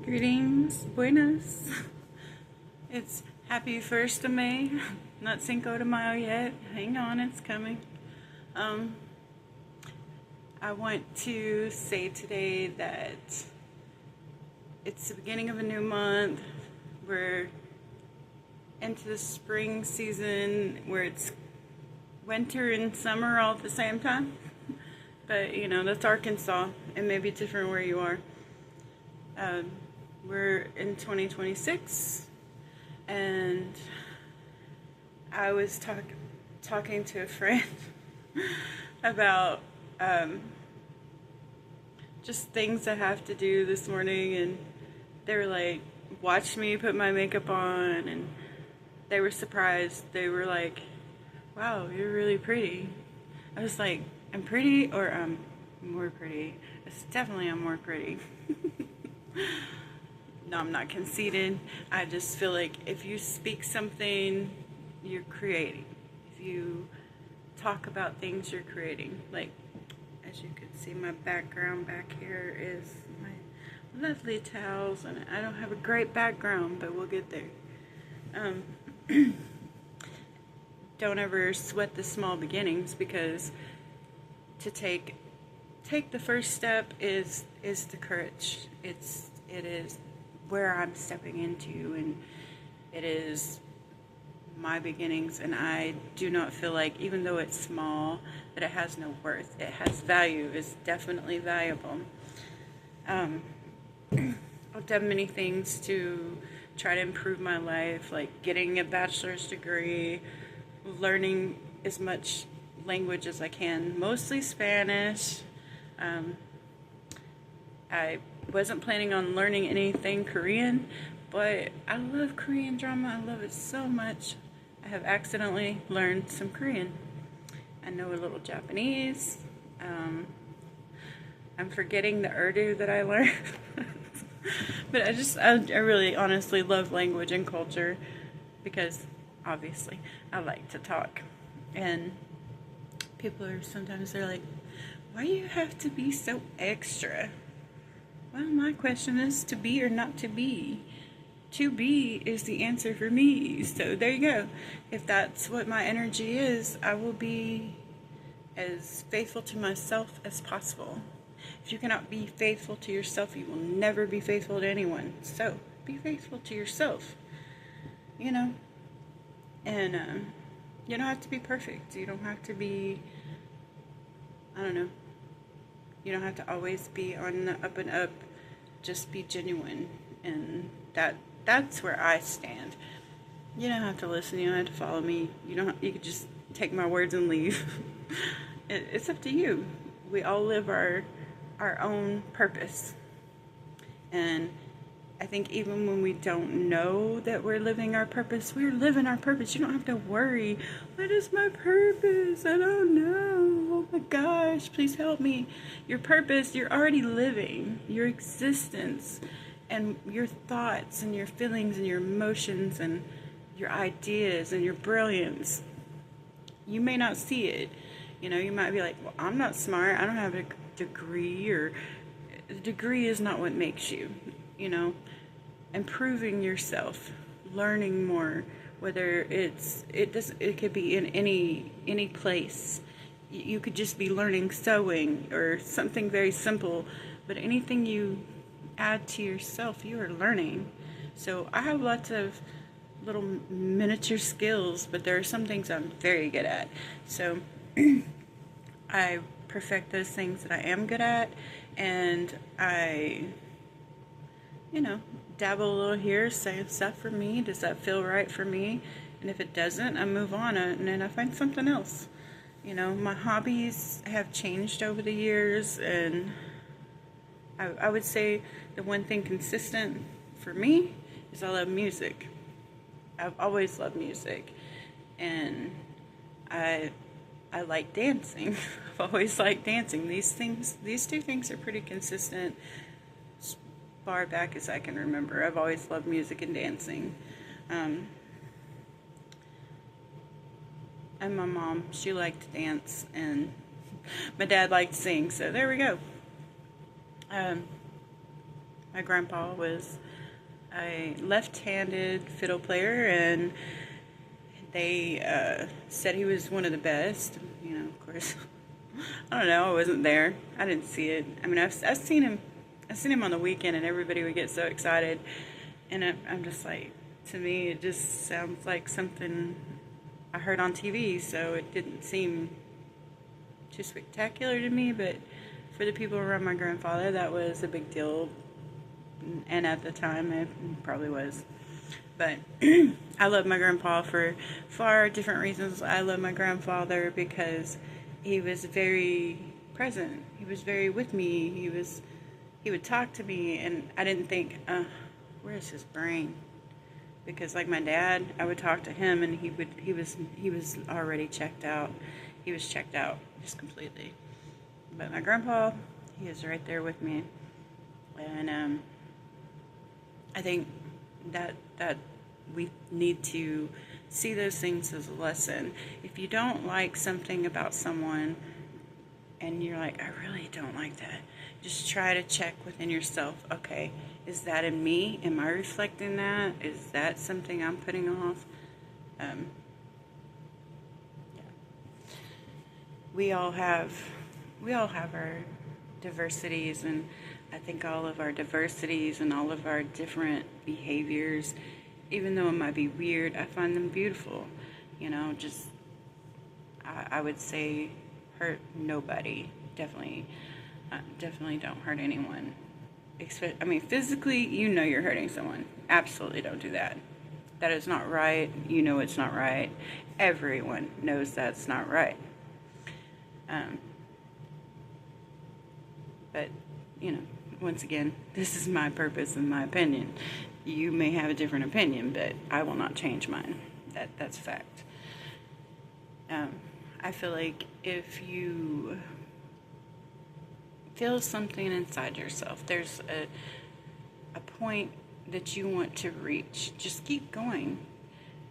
Greetings, buenas. It's happy 1st of May, not Cinco de Mayo yet. Hang on, it's coming. Um, I want to say today that it's the beginning of a new month. We're into the spring season where it's winter and summer all at the same time. But, that's Arkansas. It may be different where you are. We're in 2026, and I was talking to a friend about just things I have to do this morning, and they were like, watch me put my makeup on, and they were surprised. They were like, wow, you're really pretty. I was like, I'm pretty, or I'm more pretty? It's definitely I'm more pretty. No, I'm not conceited. I just feel like if you speak something, you're creating. If you talk about things, you're creating. Like, as you can see, my background back here is my lovely towels, and I don't have a great background, but we'll get there. Don't ever sweat the small beginnings, because to take the first step is the courage. It is where I'm stepping into, and it is my beginnings, and I do not feel like, even though it's small, that it has no worth. It has value. It's definitely valuable. I've done many things to try to improve my life, like getting a bachelor's degree, learning as much language as I can, mostly Spanish. I wasn't planning on learning anything Korean, but I love Korean drama. I love it so much. I have accidentally learned some Korean. I know a little Japanese. I'm forgetting the Urdu that I learned. But I really honestly love language and culture, because obviously I like to talk. And people they're like, why do you have to be so extra? Well, my question is, to be or not to be? To be is the answer for me. So there you go. If that's what my energy is, I will be as faithful to myself as possible. If you cannot be faithful to yourself, you will never be faithful to anyone. So be faithful to yourself, and you don't have to be perfect. You don't have to be, I don't know, you don't have to always be on the up and up. Just be genuine, and that's where I stand. You don't have to listen. You don't have to follow me. You could just take my words and leave. It's up to you. We all live our own purpose, and I think even when we don't know that we're living our purpose, we're living our purpose. You don't have to worry, what is my purpose? I don't know. Oh my gosh, please help me. Your purpose, you're already living. Your existence and your thoughts and your feelings and your emotions and your ideas and your brilliance. You may not see it. You might be like, well, I'm not smart. I don't have a degree, or a degree is not what makes you. Improving yourself, learning more, whether it could be in any place. You could just be learning sewing or something very simple, but anything you add to yourself, you are learning. So I have lots of little miniature skills, but there are some things I'm very good at. So I perfect those things that I am good at, and I dabble a little here, say stuff for me. Does that feel right for me? And if it doesn't, I move on, and then I find something else. My hobbies have changed over the years, and I would say the one thing consistent for me is I love music. I've always loved music, and I like dancing. I've always liked dancing. These two things are pretty consistent as far back as I can remember. I've always loved music and dancing. And my mom, she liked to dance, and my dad liked to sing, so there we go. My grandpa was a left-handed fiddle player, and they said he was one of the best. You know, of course, I don't know. I wasn't there. I didn't see it. I mean, I've seen him. I've seen him on the weekend, and everybody would get so excited, and I'm just like, to me, it just sounds like something I heard on TV. So it didn't seem too spectacular to me, but for the people around my grandfather, that was a big deal, and at the time, it probably was. But I love my grandpa for far different reasons. I love my grandfather because he was very present. He was very with me. He would talk to me, and I didn't think, where's his brain? Because like my dad, I would talk to him, and he was already checked out. He was checked out just completely. But my grandpa, he is right there with me, and I think that we need to see those things as a lesson. If you don't like something about someone and you're like, I really don't like that, just try to check within yourself. Okay, is that in me? Am I reflecting that? Is that something I'm putting off? Yeah. We all have our diversities, and I think all of our diversities and all of our different behaviors, even though it might be weird, I find them beautiful. You know, just I would say hurt nobody. Definitely don't hurt anyone. I mean, physically, you know you're hurting someone. Absolutely don't do that. That is not right. You know it's not right. Everyone knows that's not right. But, you know, once again, this is my purpose and my opinion. You may have a different opinion, but I will not change mine. That's fact. I feel like if you feel something inside yourself, there's a point that you want to reach, just keep going.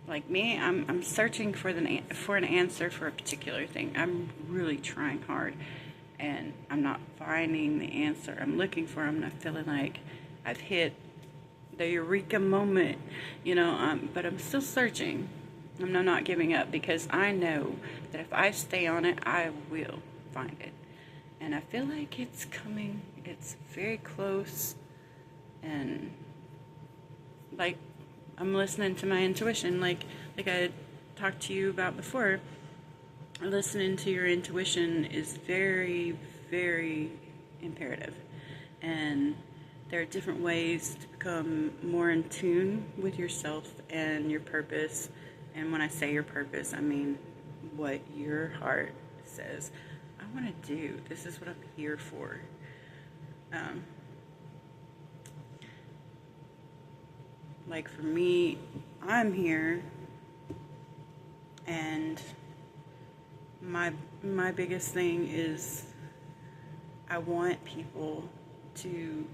Like me, I'm searching for an answer for a particular thing. I'm really trying hard, and I'm not finding the answer I'm looking for. I'm not feeling like I've hit the eureka moment, you know. But I'm still searching. I'm not giving up, because I know that if I stay on it, I will find it. And I feel like it's coming. It's very close, and like, I'm listening to my intuition, like I talked to you about before. Listening to your intuition is very, very imperative. And there are different ways to become more in tune with yourself and your purpose. And when I say your purpose, I mean what your heart says, I want to do. This is what I'm here for. Like for me, I'm here, and my biggest thing is I want people to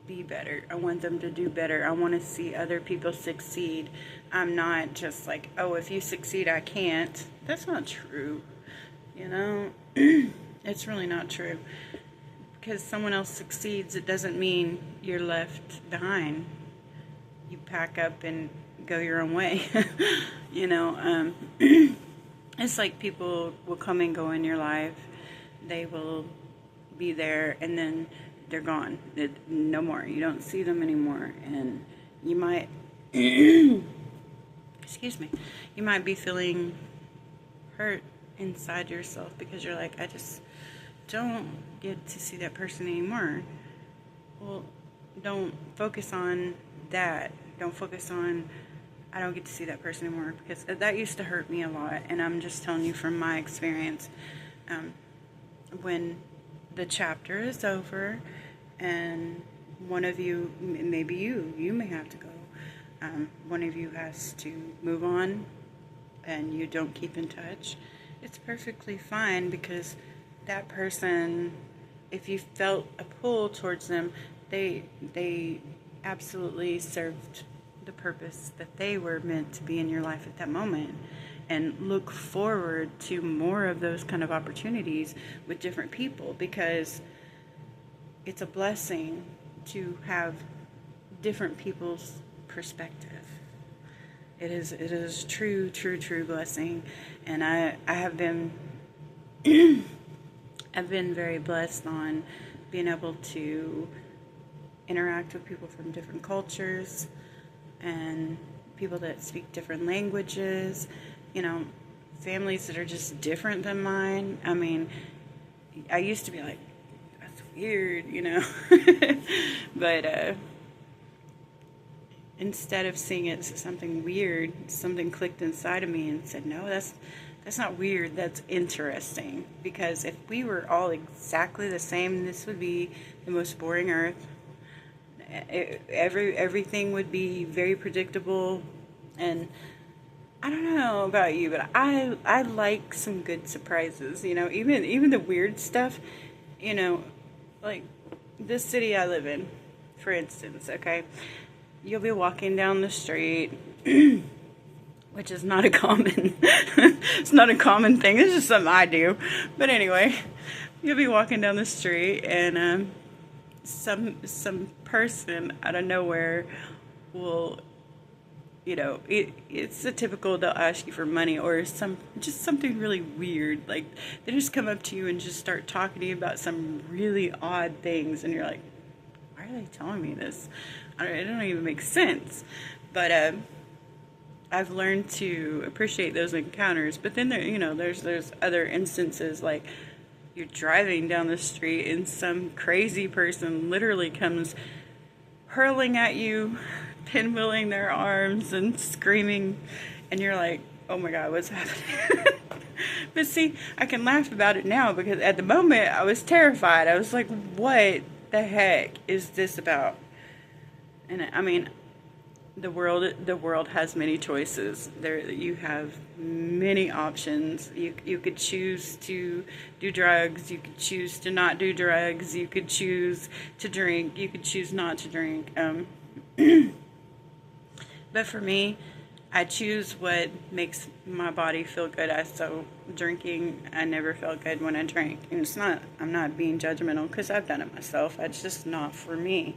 be better. I want them to do better. I want to see other people succeed. I'm not just like, oh, if you succeed, I can't. That's not true. You know, it's really not true. Because someone else succeeds, it doesn't mean you're left behind. You pack up and go your own way. You know, it's like people will come and go in your life. They will be there, and then they're gone. No more. You don't see them anymore. And you might, excuse me, you might be feeling hurt inside yourself because you're like, I just don't get to see that person anymore. Well, don't focus on that. Don't focus on, I don't get to see that person anymore, because that used to hurt me a lot. And I'm just telling you from my experience, when the chapter is over and one of you, maybe you may have to go, one of you has to move on and you don't keep in touch, it's perfectly fine, because that person, if you felt a pull towards them, they absolutely served the purpose that they were meant to be in your life at that moment. And look forward to more of those kind of opportunities with different people, because it's a blessing to have different people's perspective. It is true blessing, and I have been I've been very blessed on being able to interact with people from different cultures and people that speak different languages, families that are just different than mine. I mean, I used to be like, that's weird, but instead of seeing it as something weird, something clicked inside of me and said, no, that's not weird, that's interesting. Because if we were all exactly the same, this would be the most boring earth. Everything would be very predictable, and I don't know about you, but I like some good surprises, even the weird stuff, like this city I live in, for instance, okay? You'll be walking down the street, which is not a common, it's not a common thing, it's just something I do. But anyway, you'll be walking down the street and some person out of nowhere will, it's a typical, they'll ask you for money or just something really weird. Like they just come up to you and just start talking to you about some really odd things, and you're like, why are they telling me this? It don't even make sense. But I've learned to appreciate those encounters. But then there's other instances, like you're driving down the street and some crazy person literally comes hurling at you, pinwheeling their arms and screaming, and you're like, oh my God, what's happening? But see, I can laugh about it now because at the moment I was terrified. I was like, what the heck is this about? And I mean, the world has many choices. You have many options. You could choose to do drugs. You could choose to not do drugs. You could choose to drink. You could choose not to drink. But for me, I choose what makes my body feel good. So drinking, I never felt good when I drank. And I'm not being judgmental because I've done it myself. It's just not for me,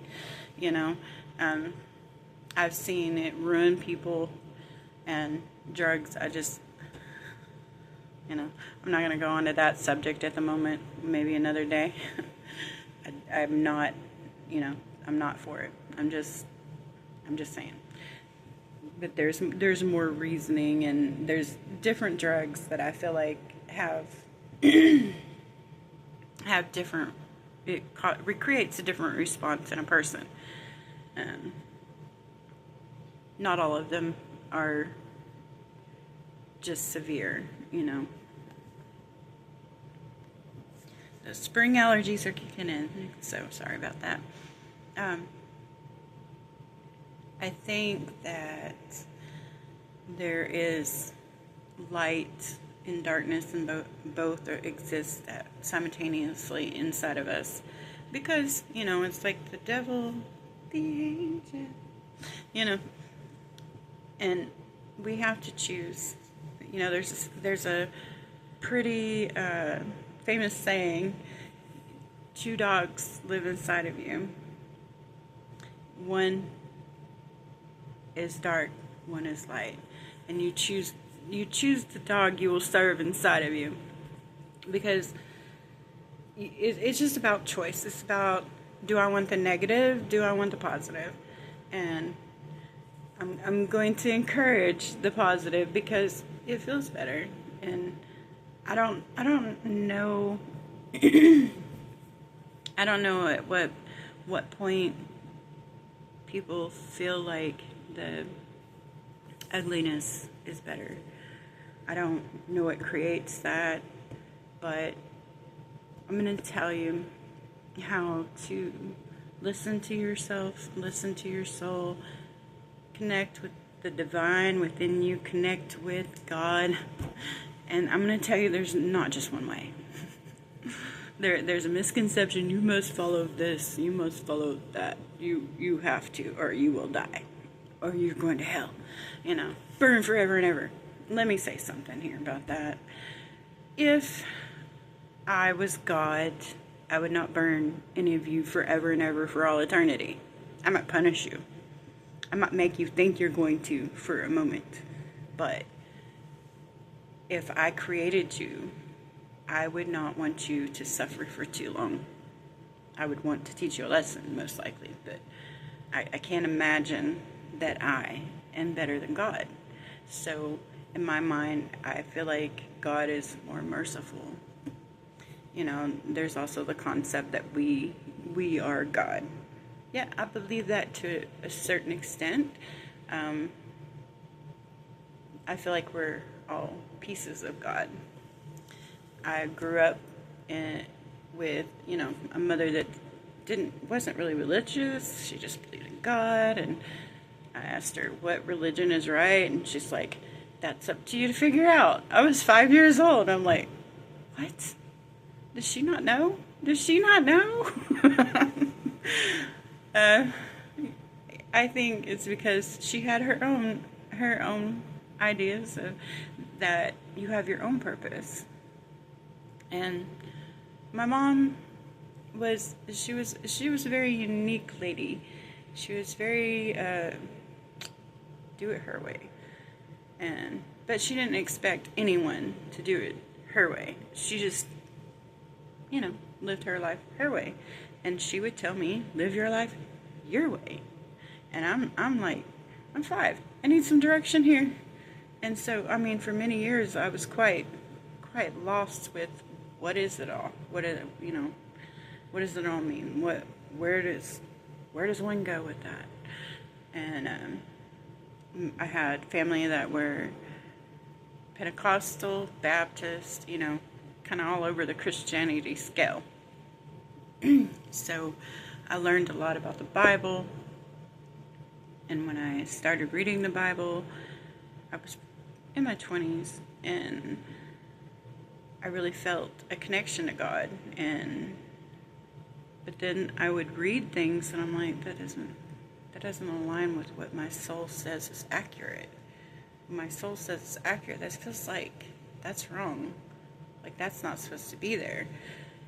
I've seen it ruin people, and drugs, I'm not going to go into that subject at the moment, maybe another day. I'm not, I'm not for it. I'm just saying. But there's more reasoning, and there's different drugs that I feel like have different, it recreates a different response in a person. Not all of them are just severe, The spring allergies are kicking in, so sorry about that. I think that there is light and darkness, and both exist simultaneously inside of us, because it's like the devil, the angel, and we have to choose. There's a pretty famous saying: 2 dogs live inside of you. One is dark, one is light, and you choose the dog you will serve inside of you, because it's just about choice. It's about, do I want the negative, do I want the positive? And I'm going to encourage the positive because it feels better. And I don't know I don't know at what point people feel like the ugliness is better. I don't know what creates that, but I'm going to tell you how to listen to yourself, listen to your soul, connect with the divine within you, connect with God. And I'm going to tell you, there's not just one way. There's a misconception: you must follow this, you must follow that, you have to, or you will die, or you're going to hell, burn forever and ever. Let me say something here about that. If I was God, I would not burn any of you forever and ever for all eternity. I might punish you. I might make you think you're going to for a moment. But if I created you, I would not want you to suffer for too long. I would want to teach you a lesson, most likely. But I can't imagine that I am better than God. So in my mind, I feel like God is more merciful. You know, there's also the concept that we are God. Yeah, I believe that to a certain extent. I feel like we're all pieces of God. I grew up with, you know, a mother that wasn't really religious. She just believed in God, and I asked her what religion is right, and she's like, "That's up to you to figure out." I was 5 years old. I'm like, what? Does she not know? Does she not know? I think it's because she had her own ideas of that you have your own purpose. And my mom was a very unique lady. She was very do it her way. But she didn't expect anyone to do it her way. She just, you know, lived her life her way. And she would tell me, live your life your way. And I'm like, I'm 5. I need some direction here. And so, I mean, for many years I was quite lost with what is it all? What does it all mean? Where does one go with that? And I had family that were Pentecostal, Baptist, you know, kind of all over the Christianity scale. So I learned a lot about the Bible. And when I started reading the Bible, I was in my 20s, and I really felt a connection to God. But then I would read things, and I'm like, that doesn't align with what my soul says is accurate. When my soul says it's accurate, that feels like that's wrong. Like, that's not supposed to be there.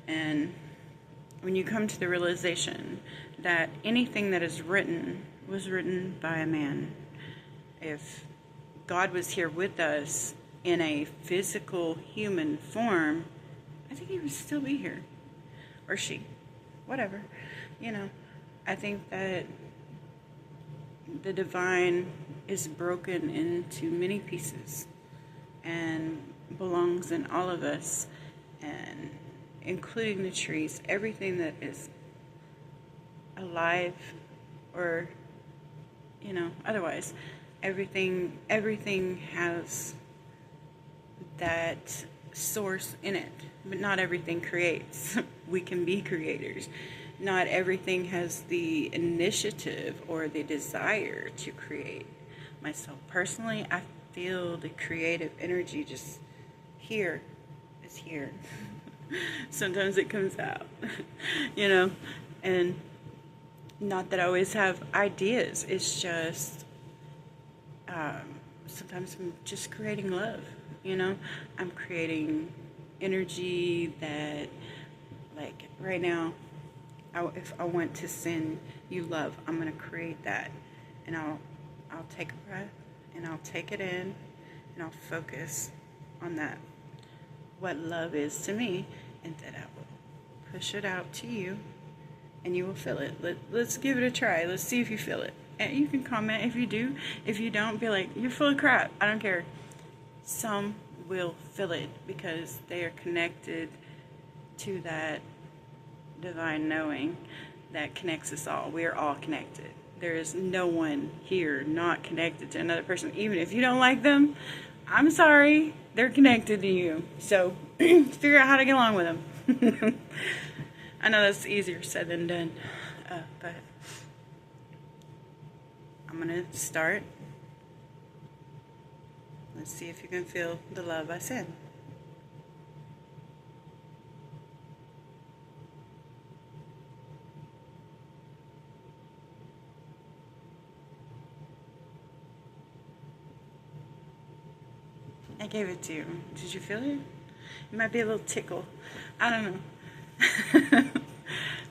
And when you come to the realization that anything that is written was written by a man, if God was here with us in a physical human form, I think he would still be here. Or she. Whatever. You know, I think that the divine is broken into many pieces and belongs in all of us, and including the trees, everything that is alive or, you know, otherwise, everything has that source in it, but not everything creates. We can be creators. Not everything has the initiative or the desire to create. Myself personally, I feel the creative energy just here. It's here. Sometimes it comes out, you know, and not that I always have ideas. It's just sometimes I'm just creating love, you know. I'm creating energy that, like, right now, if I want to send you love, I'm going to create that, and I'll take a breath, and I'll take it in, and I'll focus on that, what love is to me, and that I will push it out to you, and you will feel it. Let's give it a try. Let's see if you feel it. And you can comment if you do. If you don't, be like, you're full of crap. I don't care. Some will feel it because they are connected to that divine knowing that connects us all. We are all connected. There is no one here not connected to another person. Even if you don't like them, I'm sorry, they're connected to you. So figure out how to get along with them. I know that's easier said than done, but I'm going to start. Let's see if you can feel the love I send. I gave it to you. Did you feel it? It might be a little tickle. I don't know.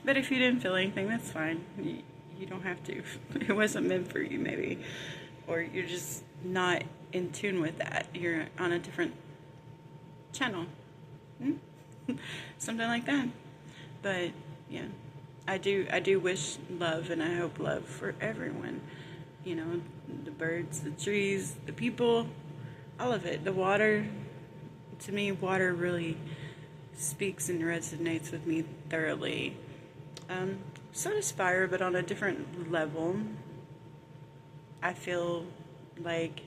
But if you didn't feel anything, that's fine. You don't have to. It wasn't meant for you, maybe. Or you're just not in tune with that. You're on a different channel. Something like that. But yeah, I do wish love, and I hope love for everyone. You know, the birds, the trees, the people, all of it. The water, to me, water really speaks and resonates with me thoroughly. So does fire, but on a different level. I feel like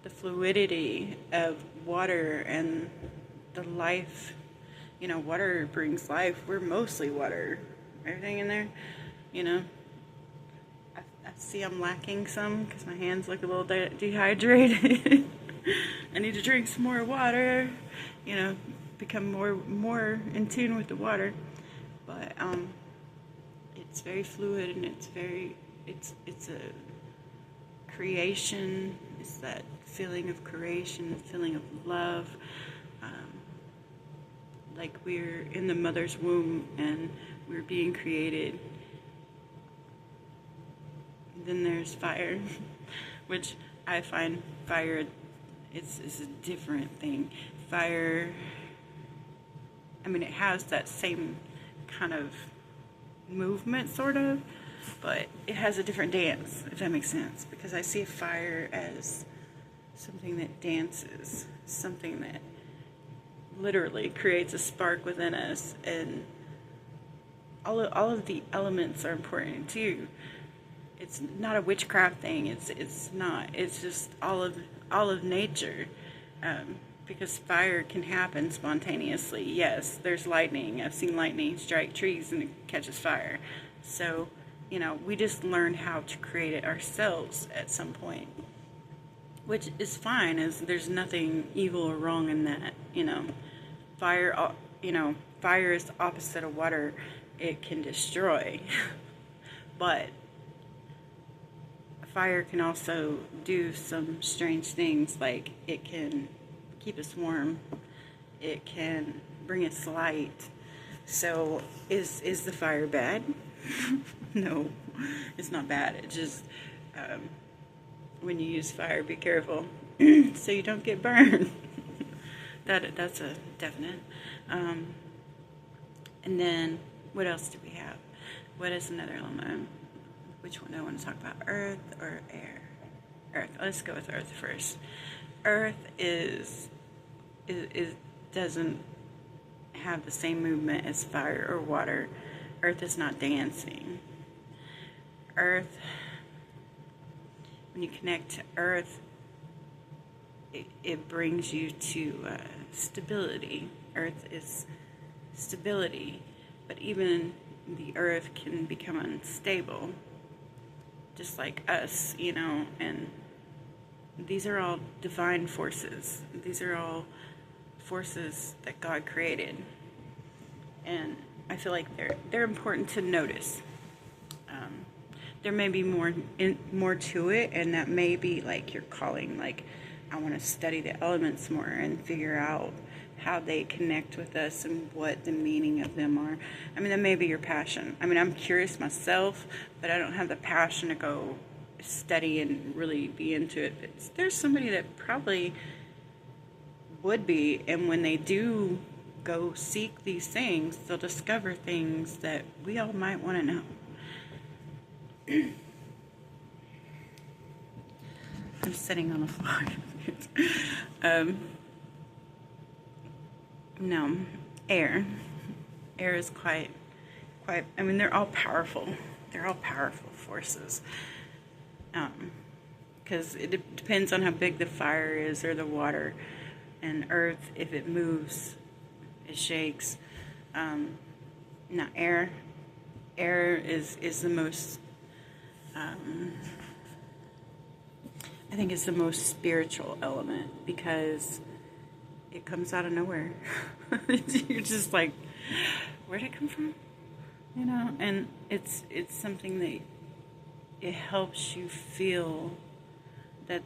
the fluidity of water and the life. You know, water brings life. We're mostly water. Everything in there, you know. I see I'm lacking some because my hands look a little dehydrated. I need to drink some more water, you know, become more in tune with the water. But it's very fluid, and it's a creation. It's that feeling of creation, feeling of love. Like we're in the mother's womb and we're being created. Then there's fire, which I find fire is a different thing. Fire, I mean, it has that same kind of movement, sort of, but it has a different dance, if that makes sense. Because I see fire as something that dances, something that literally creates a spark within us, and all of the elements are important too. It's not a witchcraft thing. It's not. It's just all of nature, because fire can happen spontaneously. Yes, there's lightning. I've seen lightning strike trees and it catches fire. So, you know, we just learned how to create it ourselves at some point, which is fine. As there's nothing evil or wrong in that. You know, fire. You know, fire is the opposite of water. It can destroy, but fire can also do some strange things, like it can keep us warm, it can bring us light. So is the fire bad? No, it's not bad. It just, when you use fire, be careful so you don't get burned. That's a definite. And then what else do we have? What is another element? Which one do I want to talk about? Earth or air? Earth. Let's go with earth first. Earth is doesn't have the same movement as fire or water. Earth is not dancing. Earth, when you connect to earth, it brings you to stability. Earth is stability, but even the earth can become unstable, just like us, you know. And these are all divine forces. These are all forces that God created, and I feel like they're important to notice. There may be more to it, and that may be like your calling. Like, I want to study the elements more and figure out how they connect with us and what the meaning of them are. I mean, that may be your passion. I mean, I'm curious myself, but I don't have the passion to go study and really be into it. But there's somebody that probably would be, and when they do go seek these things, they'll discover things that we all might want to know. I'm sitting on the floor. No, air. Air is quite. I mean, they're all powerful. They're all powerful forces. Because it depends on how big the fire is or the water. And earth, if it moves, it shakes. Now, air. Air is the most. I think it's the most spiritual element, because it comes out of nowhere. You're just like, where'd it come from? You know, and it's something that it helps you feel that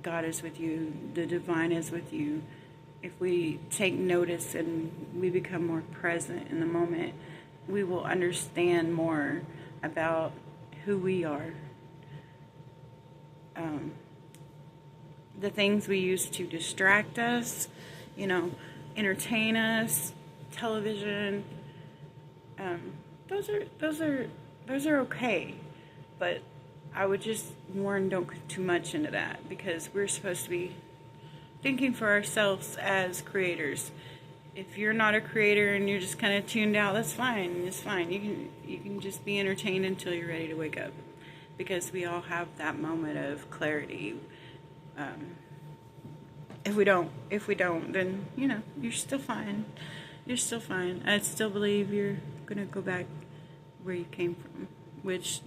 God is with you, the divine is with you. If we take notice and we become more present in the moment, we will understand more about who we are. The things we use to distract us, you know, entertain us, television, those are okay, but I would just warn, don't put too much into that, because we're supposed to be thinking for ourselves as creators. If you're not a creator and you're just kind of tuned out, that's fine. It's fine. You can just be entertained until you're ready to wake up, because we all have that moment of clarity. If we don't, then you're still fine. You're still fine. I still believe you're gonna go back where you came from, which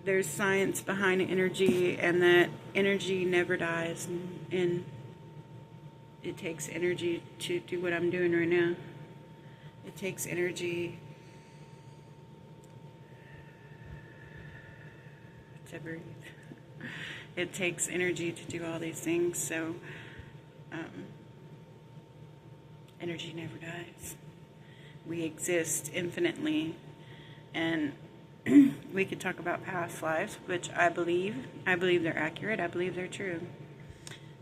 there's science behind energy, and that energy never dies, and it takes energy to do what I'm doing right now. It takes energy to breathe. It takes energy to do all these things, so energy never dies. We exist infinitely, and we could talk about past lives, which I believe they're accurate. I believe they're true.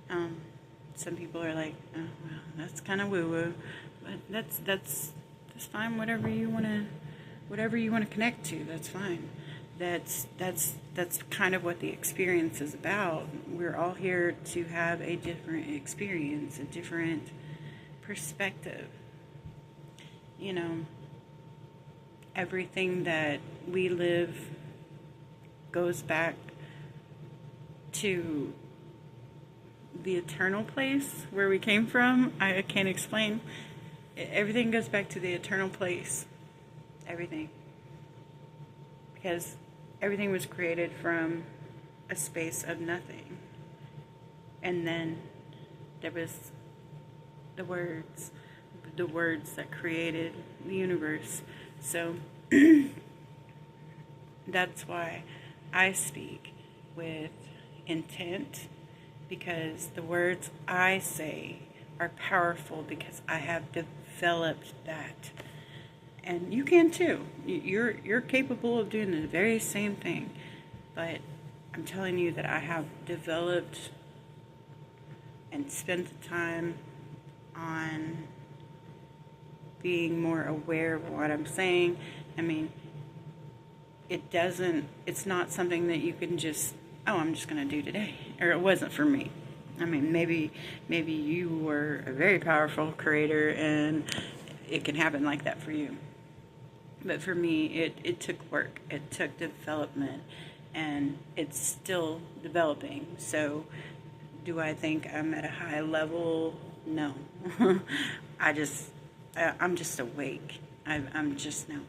Some people are like, oh, well, that's kind of woo-woo, but that's fine. Whatever you want to connect to, that's fine. That's kind of what the experience is about. We're all here to have a different experience, a different perspective. Everything that we live goes back to the eternal place where we came from. I can't explain. Everything goes back to the eternal place. Everything. Because everything was created from a space of nothing. And then there was the words that created the universe. So that's why I speak with intent, because the words I say are powerful, because I have developed that. And you can too. You're capable of doing the very same thing. But I'm telling you that I have developed and spent the time on being more aware of what I'm saying. I mean, it's not something that you can just, I'm just going to do today. Or it wasn't for me. I mean, maybe you were a very powerful creator and it can happen like that for you. But for me, it took work. It took development, and it's still developing. So do I think I'm at a high level? No. I'm just awake. I'm just now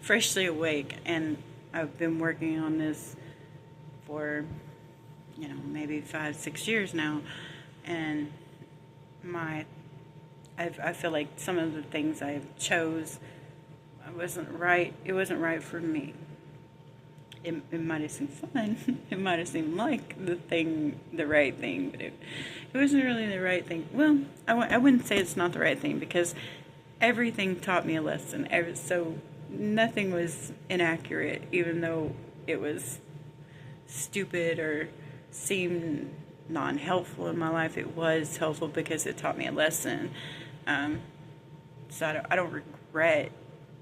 freshly awake, and I've been working on this for, maybe 5-6 years now, and I feel like some of the things I chose, it wasn't right for me. It might have seemed fun. It might have seemed like the right thing, but it wasn't really the right thing. Well, I wouldn't say it's not the right thing, because everything taught me a lesson. So nothing was inaccurate, even though it was stupid or seemed non-helpful in my life. It was helpful because it taught me a lesson. So I don't regret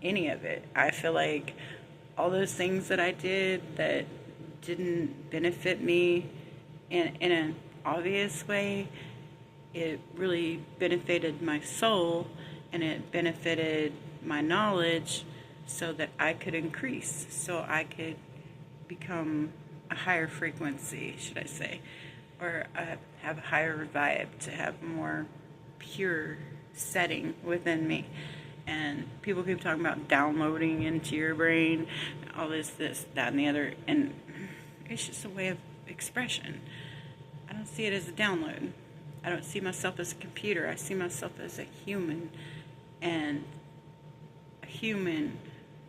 any of it. I feel like all those things that I did that didn't benefit me in an obvious way, it really benefited my soul, and it benefited my knowledge, so that I could increase, so I could become a higher frequency, should I say, or have a higher vibe, to have more pure setting within me. And people keep talking about downloading into your brain, all this, that, and the other, and it's just a way of expression. I don't see it as a download. I don't see myself as a computer. I see myself as a human, and a human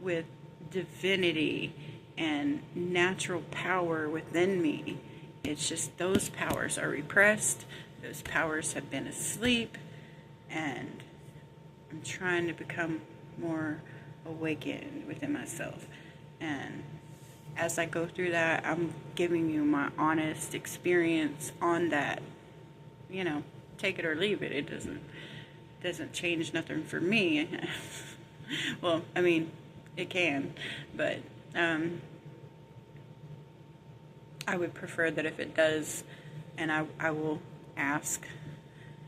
with divinity and natural power within me. It's just those powers are repressed. Those powers have been asleep, and I'm trying to become more awakened within myself. And as I go through that, I'm giving you my honest experience on that. You know, take it or leave it. It doesn't change nothing for me. Well, I mean, it can, but I would prefer that if it does, and I will ask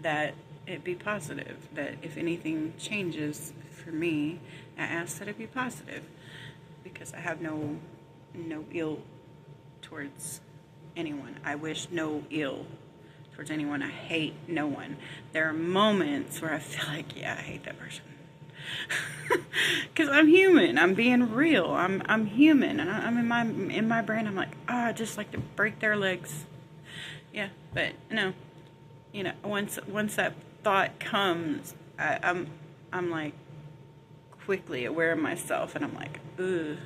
that it be positive, that if anything changes for me, I ask that it be positive, because I have no ill towards anyone. I wish no ill towards anyone. I hate no one. There are moments where I feel like, yeah, I hate that person. Because I'm human. I'm being real. I'm human, and I'm in my brain. I'm like, I just like to break their legs. Yeah, but no, once that thought comes, I'm like quickly aware of myself, and I'm like, ugh,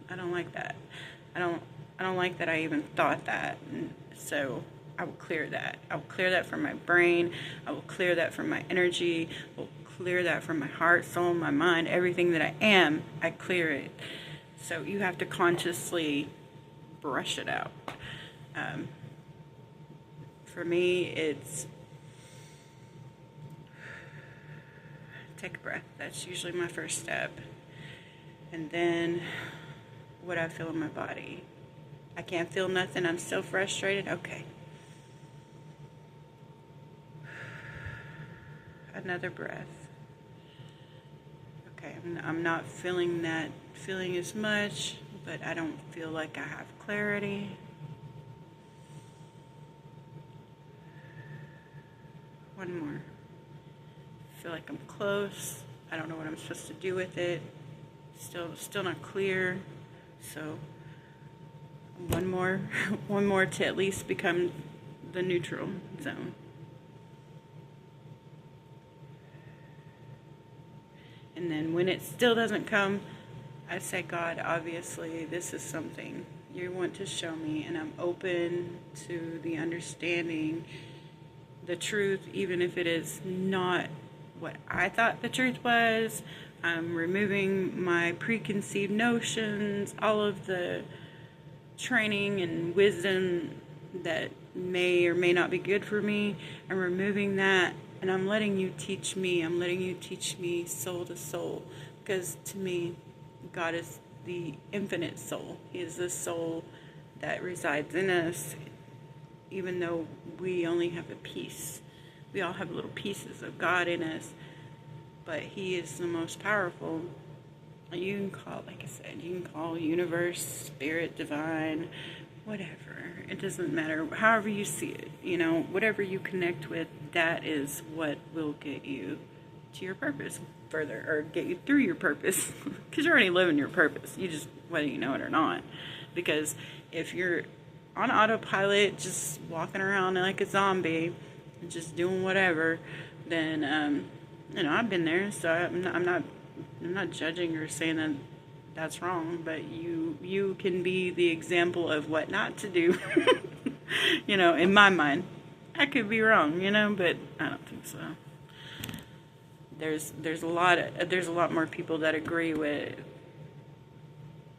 I don't like that. I don't like that I even thought that. And so I will clear that. I will clear that from my brain. I will clear that from my energy. I will clear that from my heart, soul, my mind, everything that I am. I clear it. So you have to consciously brush it out. For me, it's take a breath. That's usually my first step. And then what I feel in my body. I can't feel nothing. I'm still frustrated. Okay. Another breath. Okay, I'm not feeling that feeling as much, but I don't feel like I have clarity. One more. I feel like I'm close. I don't know what I'm supposed to do with it. Still not clear. So one more to at least become the neutral zone. And then when it still doesn't come, I say, God, obviously this is something you want to show me, and I'm open to the understanding, the truth, even if it is not what I thought the truth was. I'm removing my preconceived notions, all of the training and wisdom that may or may not be good for me. I'm removing that, and I'm letting you teach me. I'm letting you teach me soul to soul, because to me, God is the infinite soul. He is the soul that resides in us, even though we only have a piece. We all have little pieces of God in us, but He is the most powerful. You can call, like I said, you can call universe, spirit, divine, whatever. It doesn't matter. However you see it, whatever you connect with, that is what will get you to your purpose further, or get you through your purpose, because you're already living your purpose. You just, whether you know it or not. Because if you're on autopilot, just walking around like a zombie, just doing whatever, then I've been there, so I'm not judging or saying that that's wrong, but you can be the example of what not to do. In my mind, I could be wrong, but I don't think so. There's a lot more people that agree with.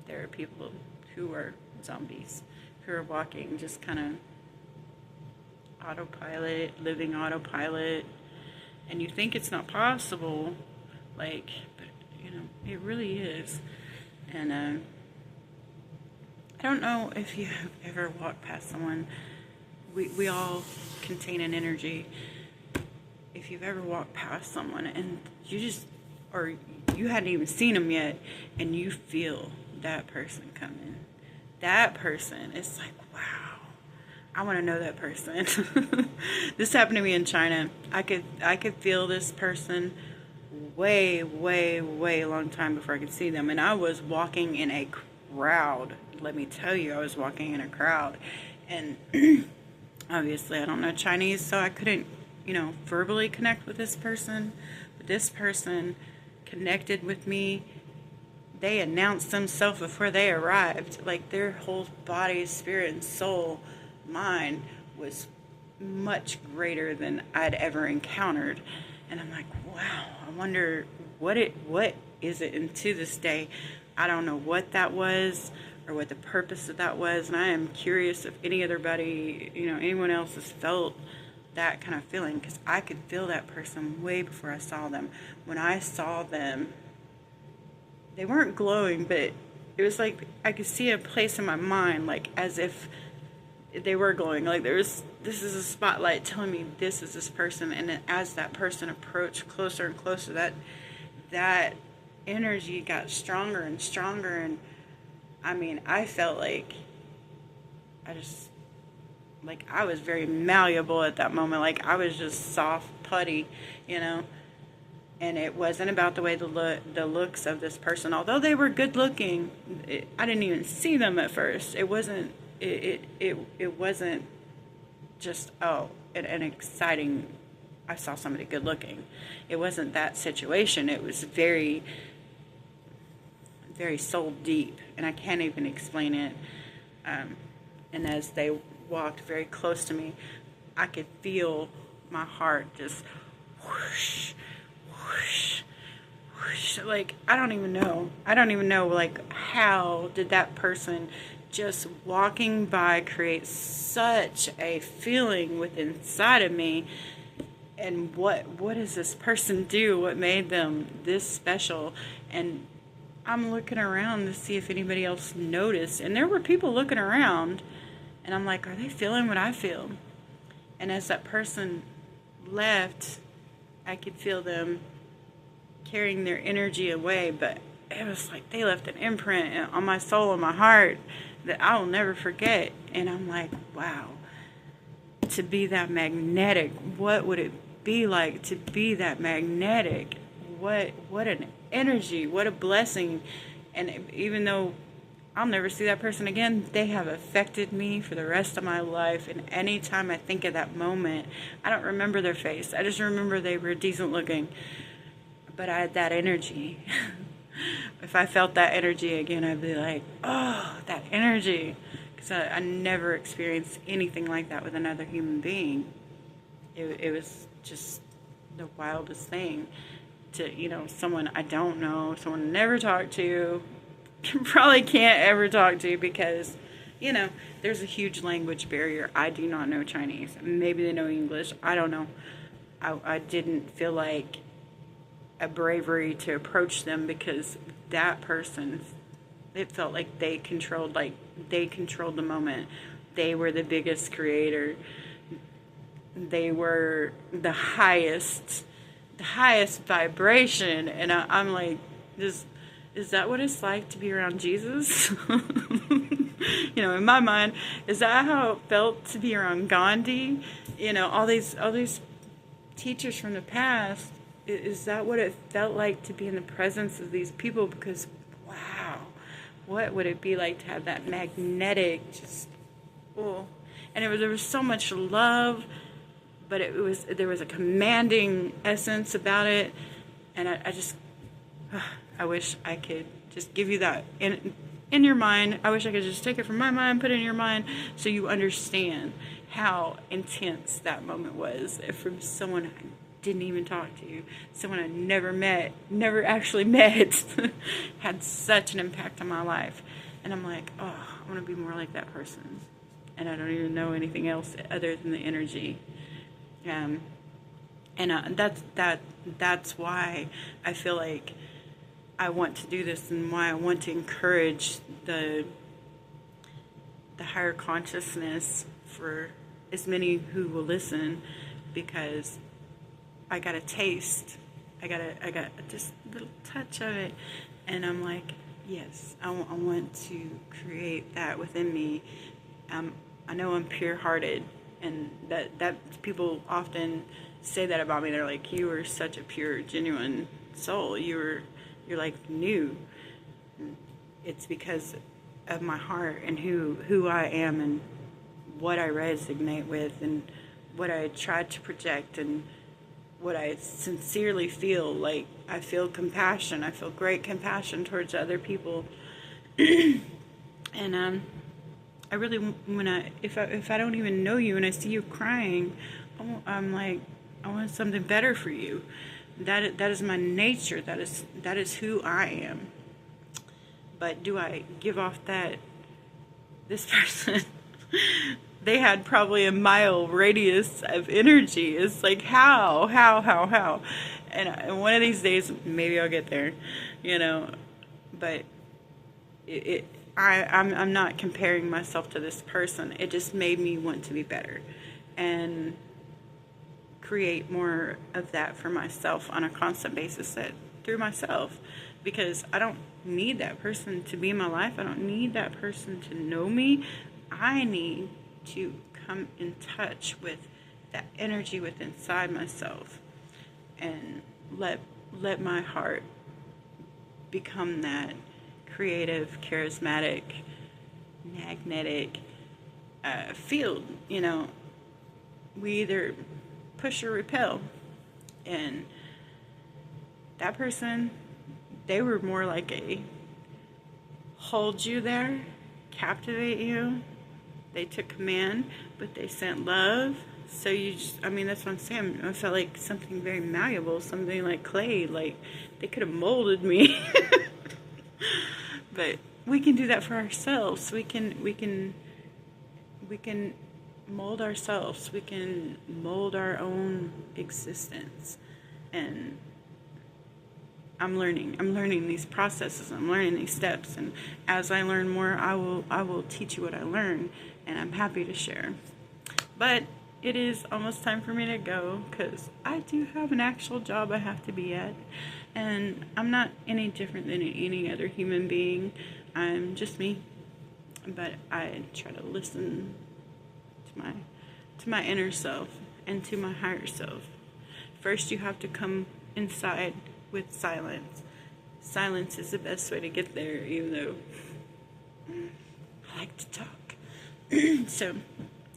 There are people who are zombies, who are walking just kind of autopilot, living autopilot, and you think it's not possible, but it really is. And I don't know if you have ever walked past someone. We all contain an energy. If you've ever walked past someone and you hadn't even seen them yet, and you feel that person coming, that person, it's like, wow, I want to know that person. This happened to me in China. I could feel this person way long time before I could see them, and I was walking in a crowd. Let me tell you, I was walking in a crowd, and obviously I don't know Chinese, so I couldn't verbally connect with this person, but this person connected with me. They announced themselves before they arrived. Like, their whole body, spirit, and soul, mind was much greater than I'd ever encountered. And I'm like, wow, I wonder what is it? And to this day, I don't know what that was or what the purpose of that was. And I am curious if anyone else has felt that kind of feeling, because I could feel that person way before I saw them. When I saw them, they weren't glowing, but it was like I could see a place in my mind, like as if they were glowing. Like this is a spotlight telling me this is this person. And then as that person approached closer and closer, that energy got stronger and stronger. And I mean, I felt like I was very malleable at that moment. Like I was just soft putty, you know. And it wasn't about the way the looks of this person, although they were good looking. I didn't even see them at first. It wasn't just an exciting, I saw somebody good looking. It wasn't that situation. It was very, very soul deep, and I can't even explain it. And as they walked very close to me, I could feel my heart just whoosh, whoosh, whoosh. Like I don't even know like how did that person just walking by create such a feeling within inside of me. And what does this person do? What made them this special? And I'm looking around to see if anybody else noticed, and there were people looking around, and I'm like, are they feeling what I feel? And as that person left, I could feel them carrying their energy away, but it was like they left an imprint on my soul and my heart that I'll never forget. And I'm like, wow, to be that magnetic, what would it be like to be that magnetic? What an energy, what a blessing. And even though I'll never see that person again, they have affected me for the rest of my life. And anytime I think of that moment, I don't remember their face. I just remember they were decent looking. But I had that energy. If I felt that energy again, I'd be like, oh, that energy. Because I never experienced anything like that with another human being. It was just the wildest thing. To, someone I don't know, someone I never talked to, probably can't ever talk to because, there's a huge language barrier. I do not know Chinese. Maybe they know English. I don't know. I didn't feel like a bravery to approach them because that person, it felt like they controlled the moment. They were the biggest creator. They were the highest vibration. And I'm like, is that what it's like to be around Jesus? In my mind, is that how it felt to be around Gandhi? All these teachers from the past. Is that what it felt like to be in the presence of these people? Because, wow, what would it be like to have that magnetic, and there was so much love, but there was a commanding essence about it, and I wish I could just give you that in your mind. I wish I could just take it from my mind, put it in your mind, so you understand how intense that moment was from someone I didn't even talk to, someone I never actually met, had such an impact on my life. And I'm like, oh, I want to be more like that person. And I don't even know anything else other than the energy. That's why I feel like I want to do this, and why I want to encourage the higher consciousness for as many who will listen, because I got a taste. I got just a little touch of it, and I'm like, yes, I want to create that within me. I know I'm pure-hearted, and that people often say that about me. They're like, you are such a pure, genuine soul. You're like new. It's because of my heart and who I am and what I resonate with and what I try to project and what I sincerely feel. Like, I feel compassion. I feel great compassion towards other people. And I really, if I don't even know you and I see you crying, I'm like, I want something better for you. That is my nature. That is who I am. But do I give off that? This person, they had probably a mile radius of energy. It's like, how? And one of these days, maybe I'll get there, you know. But I'm not comparing myself to this person. It just made me want to be better and create more of that for myself on a constant basis, that through myself, because I don't need that person to be in my life. I don't need that person to know me. I need to come in touch with that energy within inside myself and let my heart become that creative, charismatic, magnetic field. You know, we either push or repel. And that person, they were more like a hold you there, captivate you. They took command, but they sent love. So you just, I mean, that's what I'm saying. I felt like something very malleable, something like clay, like they could have molded me. But we can do that for ourselves. We can mold ourselves. We can mold our own existence. And I'm learning these processes. I'm learning these steps. And as I learn more, I will teach you what I learn, and I'm happy to share. But it is almost time for me to go, because I do have an actual job I have to be at. And I'm not any different than any other human being. I'm just me. But I try to listen to my inner self and to my higher self. First, you have to come inside with silence. Silence is the best way to get there, even though I like to talk. So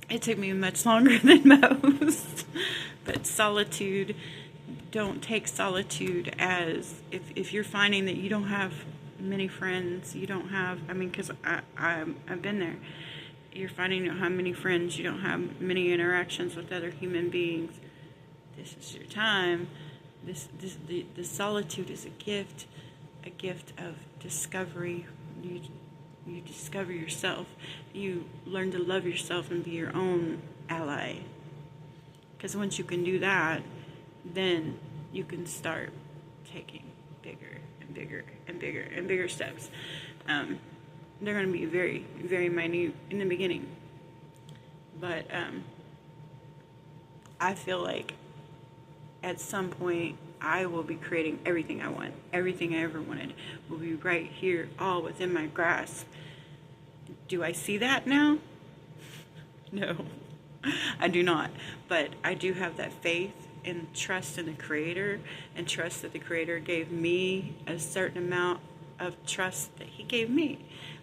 it took me much longer than most. But solitude, don't take solitude as if you're finding that you don't have many friends, you don't have, I mean, because I've been there. You're finding you don't have many friends, you don't have many interactions with other human beings. This is your time. The solitude is a gift of discovery. You discover yourself. You learn to love yourself and be your own ally. Because once you can do that, then you can start taking bigger and bigger and bigger and bigger steps. They're going to be very, very minute in the beginning. But I feel like at some point I will be creating everything I want. Everything I ever wanted will be right here, all within my grasp. Do I see that now? No, I do not. But I do have that faith and trust in the Creator, and trust that the Creator gave me a certain amount of trust that He gave me.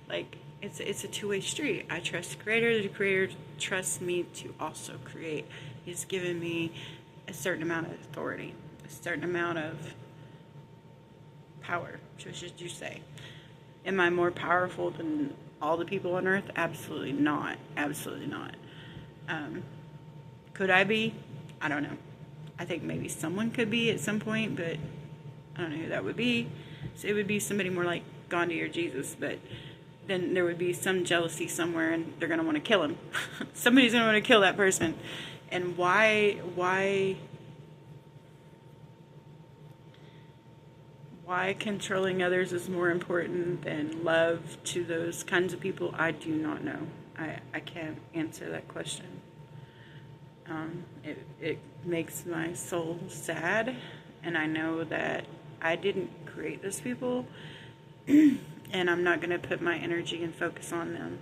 Like, it's a two-way street. I trust the Creator. The Creator trusts me to also create. He's given me a certain amount of authority, a certain amount of power. What should you say? Am I more powerful than all the people on earth? Absolutely not. Absolutely not. Could I be? I don't know. I think maybe someone could be at some point, but I don't know who that would be. So it would be somebody more like Gandhi or Jesus, but then there would be some jealousy somewhere, and they're going to want to kill him. Somebody's going to want to kill that person. And why controlling others is more important than love to those kinds of people? I do not know. I can't answer that question. It makes my soul sad, and I know that I didn't create those people, and I'm not going to put my energy and focus on them,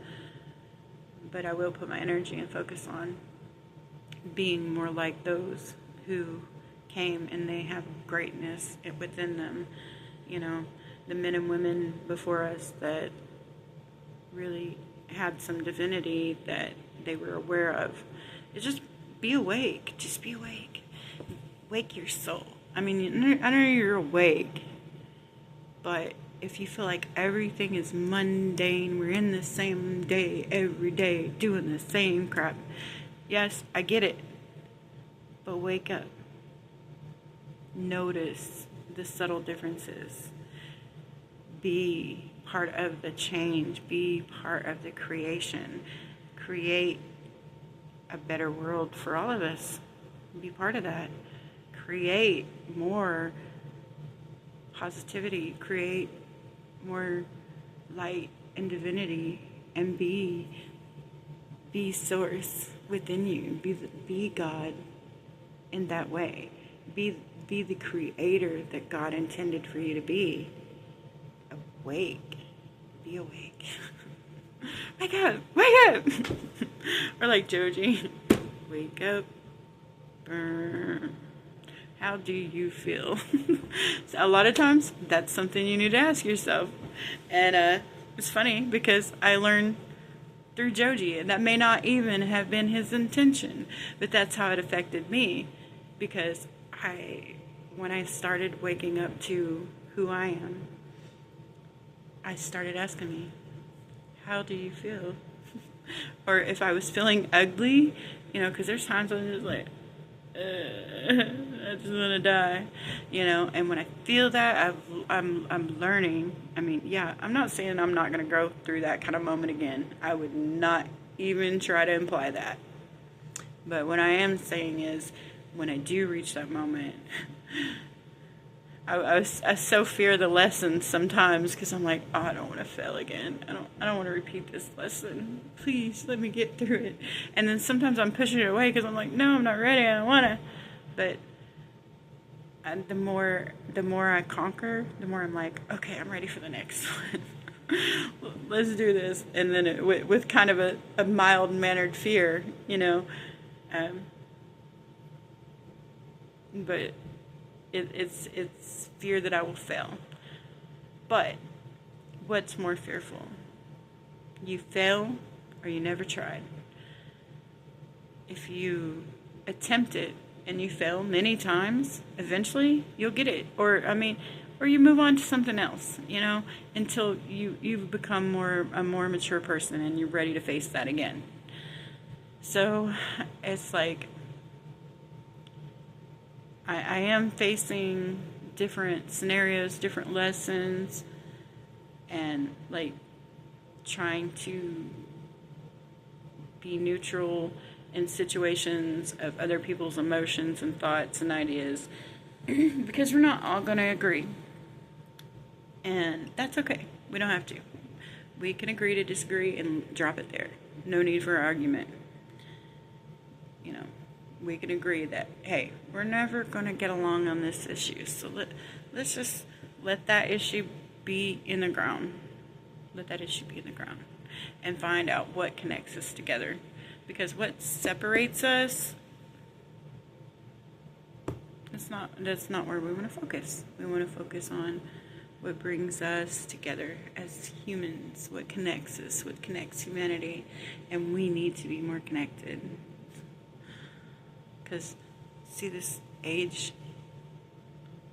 but I will put my energy and focus on being more like those who came and they have greatness within them. You know, the men and women before us that really had some divinity that they were aware of. It's just be awake. Just be awake. Wake your soul. I mean, I know you're awake, but if you feel like everything is mundane, we're in the same day every day doing the same crap. Yes, I get it. But wake up. Notice the subtle differences. Be part of the change. Be part of the creation. Create a better world for all of us. Be part of that. Create more positivity. Create more light and divinity. And be source within you. Be God in that way. Be the creator that God intended for you to be. Awake. Be awake. Wake up. Wake up. Or like Joji. Wake up. Burn. How do you feel? So a lot of times, that's something you need to ask yourself. And it's funny because I learned through Joji, and that may not even have been his intention, but that's how it affected me. Because when I started waking up to who I am, I started asking me, how do you feel? Or if I was feeling ugly, because there's times when I'm just like, I just want to die, and when I feel that, I'm learning. I mean, yeah, I'm not saying I'm not going to go through that kind of moment again. I would not even try to imply that. But what I am saying is, when I do reach that moment, I so fear the lessons sometimes, because I'm like, oh, I don't want to fail again. I don't want to repeat this lesson. Please let me get through it. And then sometimes I'm pushing it away because I'm like, no, I'm not ready. I don't want to. But the more I conquer, the more I'm like, okay, I'm ready for the next one. Let's do this. And then with kind of a mild-mannered fear, but it's fear that I will fail. But what's more fearful? You fail or you never tried. If you attempt it and you fail many times, eventually you'll get it. Or you move on to something else, until you've become a more mature person and you're ready to face that again. So it's like, I am facing different scenarios, different lessons, and like trying to be neutral in situations of other people's emotions and thoughts and ideas, because we're not all going to agree. And that's okay. We don't have to. We can agree to disagree and drop it there. No need for argument. We can agree that, hey, we're never going to get along on this issue. So let's just let that issue be in the ground. Let that issue be in the ground. And find out what connects us together. Because what separates us, that's not where we want to focus. We want to focus on what brings us together as humans, what connects us, what connects humanity. And we need to be more connected. Because, see, this age,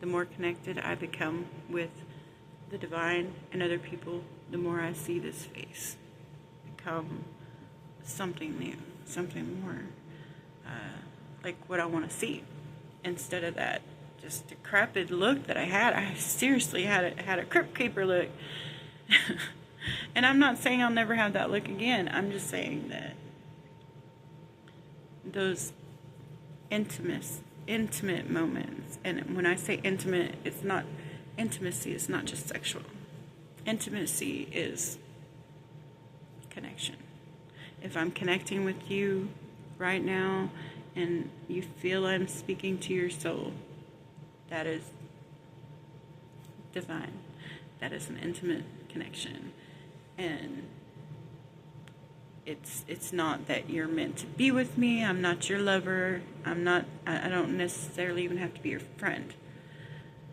the more connected I become with the divine and other people, the more I see this face become something new, something more like what I want to see, instead of that just decrepit look that I had. I seriously had a Crypt Keeper look. And I'm not saying I'll never have that look again. I'm just saying that those intimate moments, and when I say intimate, intimacy is not just sexual. Intimacy is connection. If I'm connecting with you right now and you feel I'm speaking to your soul, that is divine. That is an intimate connection. And it's not that you're meant to be with me. I'm not your lover. I don't necessarily even have to be your friend.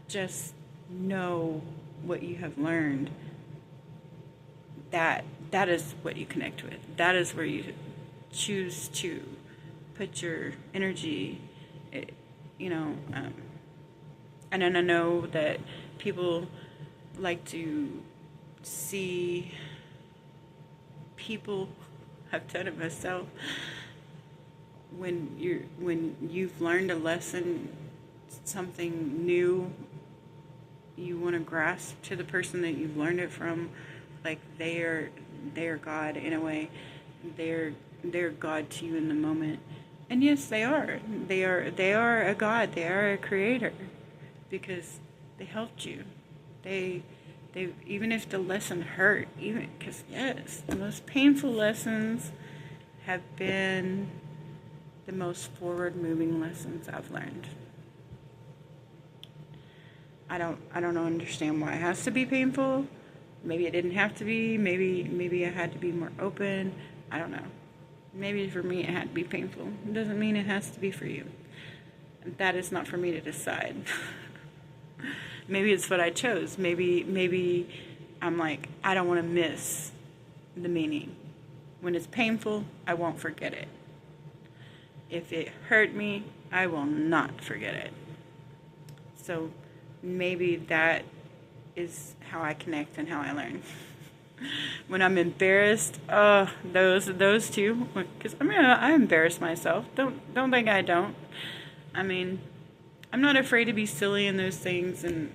Just know what you have learned. That is what you connect with. That is where you choose to put your energy, and then I know that people like to see people, I've done it myself, when you've learned a lesson something new you want to grasp to the person that you've learned it from, like they're God in a way. They're God to you in the moment. And yes, they are. They are a God. They are a creator because they helped you. They even if the lesson hurt, even because yes, the most painful lessons have been the most forward moving lessons I've learned. I don't understand why it has to be painful. Maybe it didn't have to be. Maybe I had to be more open. I don't know. Maybe for me it had to be painful. It doesn't mean it has to be for you. That is not for me to decide. Maybe it's what I chose. Maybe I'm like, I don't want to miss the meaning. When it's painful, I won't forget it. If it hurt me, I will not forget it. So maybe that is how I connect and how I learn. When I'm embarrassed, those two, because I embarrass myself. Don't think I don't. I mean, I'm not afraid to be silly in those things, and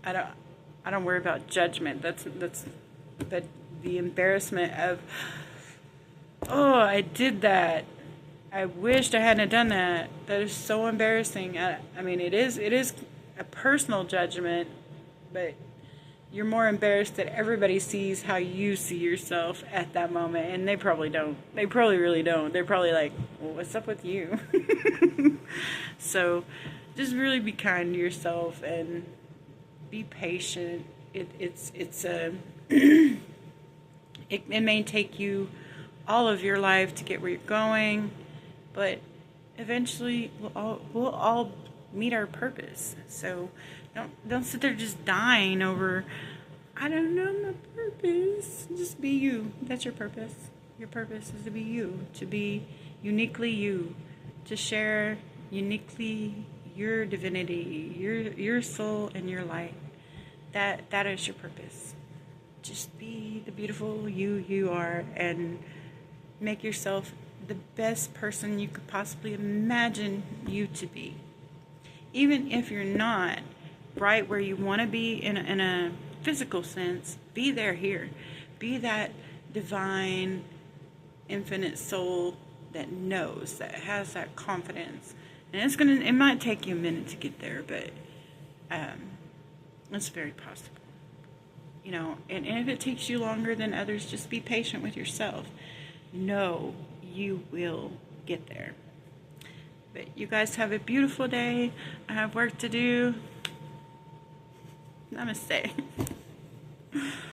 I don't worry about judgment. But the embarrassment of, oh, I did that. I wished I hadn't done that. That is so embarrassing. I mean, it is a personal judgment, but you're more embarrassed that everybody sees how you see yourself at that moment, and they probably don't. They probably really don't. They're probably like, well, what's up with you? So just really be kind to yourself and be patient. It's a it may take you all of your life to get where you're going, but eventually we'll all meet our purpose. So don't sit there just dying over, I don't know my purpose. Just be you. That's your purpose. Your purpose is to be you, to be uniquely you, to share uniquely your divinity, your soul and your light. That is your purpose. Just be the beautiful you are, and make yourself the best person you could possibly imagine you to be. Even if you're not right where you want to be in a physical sense, be there here. Be that divine, infinite soul that knows, that has that confidence. And it might take you a minute to get there, but it's very possible. You know, and if it takes you longer than others, just be patient with yourself. Know you will get there. But you guys have a beautiful day. I have work to do. Namaste.